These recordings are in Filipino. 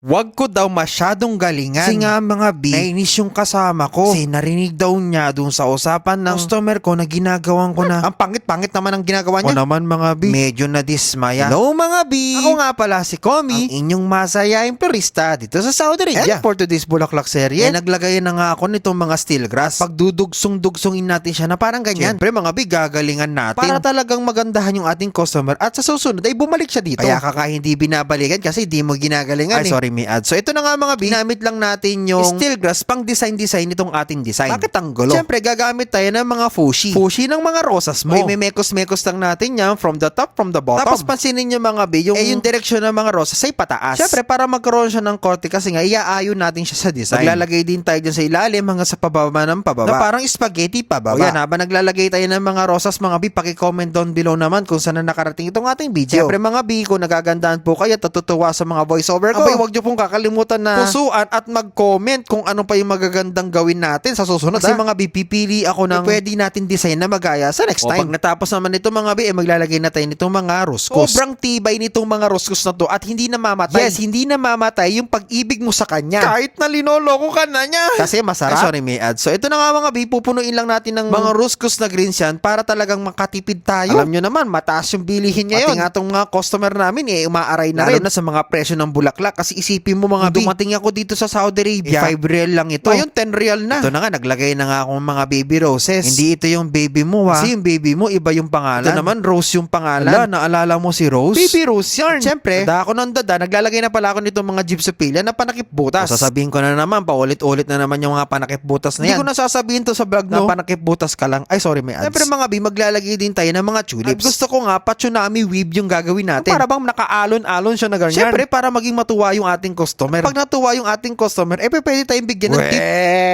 Wag ko daw masyadong galingan. Kasi nga mga B, nainis yung kasama ko. Kasi narinig daw niya dun sa usapan ng customer ko na ginagawan ko na. Ang pangit-pangit naman ang ginagawa niya. O naman mga B, medyo nadismaya. Hello mga B! Ako nga pala si Komi, ang inyong masayaing purista dito sa Saudi Arabia. And for today's Bulaklak serye, naglagay na nga ako nitong mga steel grass. Pagdudugsong-dugsongin natin siya na parang ganyan. Siyempre mga B, gagalingan natin. Para talagang magandahan yung ating customer at sa susunod ay bumalik siya dito. Kaya ka hindi binabalikan kasi di mo ginagalingan. Ay, sorry may ad. So ito na nga mga B, ginamit lang natin yung steel grass pang design nitong ating design. Bakit ang gulo? Siyempre gagamit tayo ng mga fushi. Fushi ng mga rosas mo. Ay, may mekos-mekos lang natin yan from the top, from the bottom. Tapos pansinin nyo mga B, yung direksyon ng mga rosas ay pataas. Siyempre para magkaroon siya ng korte kasi nga iaayon natin siya sa design. Maglalagay din tayo dyan sa ilalim hanggang sa pababa ng pababa. Na parang spaghetti pababa. O yan, habang naglalagay tayo ng mga rosas mga B, paki-comment down below naman kung saan na nakarating itong ating video. Siyempre mga B, kung nagagandaan po kayo, tutuwa sa mga voiceover ko. Abay, wag nyo pong kakalimutan na pusuan at mag-comment kung ano pa yung magagandang gawin natin sa susunod. Kasi mga B, pipili ako ng pwede natin design na magaya sa next time. Pag natapos naman ito mga B, maglalagay na tayo nitong mga roscos. Sobrang tibay nitong mga roscos na to at hindi namamatay. Yes, hindi namamatay yung pag-ibig mo sa kanya. Kahit na linoloko ka na niya. Kasi masarap. Ay, sorry, may ad. So ito na nga mga B, pupunuin lang natin ng mga roscos na greens yan para talagang makatipid tayo. Alam nyo naman, mataas yung bilihin ngayon. Pati nga itong mga customer namin, umaaray na rin na sa mga presyo ng bulaklak. Kasi isipin mo mga B, dumating ako dito sa Saudi Arabia, 5 real lang ito. Ngayon, 10 real na. Ito na nga, naglagay na nga akong mga baby roses. Hindi ito yung baby mo ha. Kasi yung baby mo, iba yung pangalan. Ito naman, Rose yung pangalan. Ala, naalala mo si Rose? Baby Rose yarn. Siyempre, dada ako ng dada, naglalagay na pala ako nitong mga gypsophilia na panakip butas. Sasabihin ko na naman, paulit-ulit na naman yung mga panakip butas na yan. Hindi ko na sasabihin to sa vlog na panakip butas ka lang. Ay, sorry, may ads. Siyempre mga B, maglalagay din tayo ng mga tulips. At gusto ko nga, pa-tsunami weave yung gagawin natin. Para bang nakaalon-alon siya na ganyan. Siyempre, para maging matuwa yung ating customer. Pag natuwa yung ating customer, pwede tayong bigyan ng tip.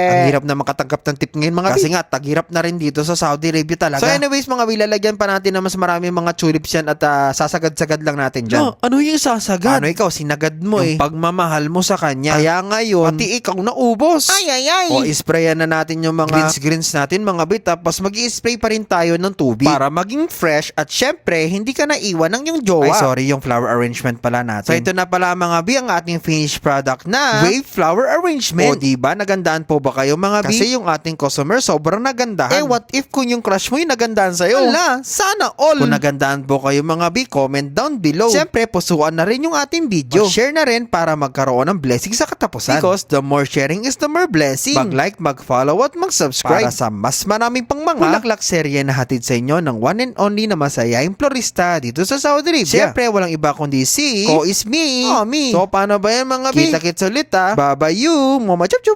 Ang hirap na makatanggap ng tip ngayon mga kasi nga, taghirap na rin dito sa Saudi Arabia talaga. So anyways mga B, lalagyan pa natin na mas marami mga tulips yan at sasagad-sagad lang natin dyan. No, ano yung sasagad? Ano ikaw, sinagad mo yung pagmamahal mo sa kanya. Kaya ngayon, pati ikaw naubos. Ay. O isprayan na natin yung mga greens natin mga B, tapos mag-i-spray pa rin tayo ng tubig para maging fresh at syempre, hindi ka naiwan ng yung jowa. Ay sorry, yung flower arrangement pala natin. So ito na pala mga B, ang ating finished product na wave flower arrangement. O diba, nagandaan po ba kayo mga B? Kasi yung ating customer sobrang nagandahan. What if kung yung crush mo yung nagandaan sa'yo? Wala, sana all. Kung nagandaan po kayo mga B, comment down below. Siyempre, pusuan na rin yung ating video. Share na rin para magkaroon ng blessing sa katapusan. Because the more sharing is the more blessing. Mag-like, mag-follow at mag-subscribe para sa mas maraming pang mga bulaklak serye na hatid sa inyo ng one and only na masayaing florista dito sa Saudi Arabia. Siyempre, walang iba kundi si Ko is me. Oh, me. So, paano ba yan mga B? Kita-kits ulit ha. Bye-bye you. Mama chup chup.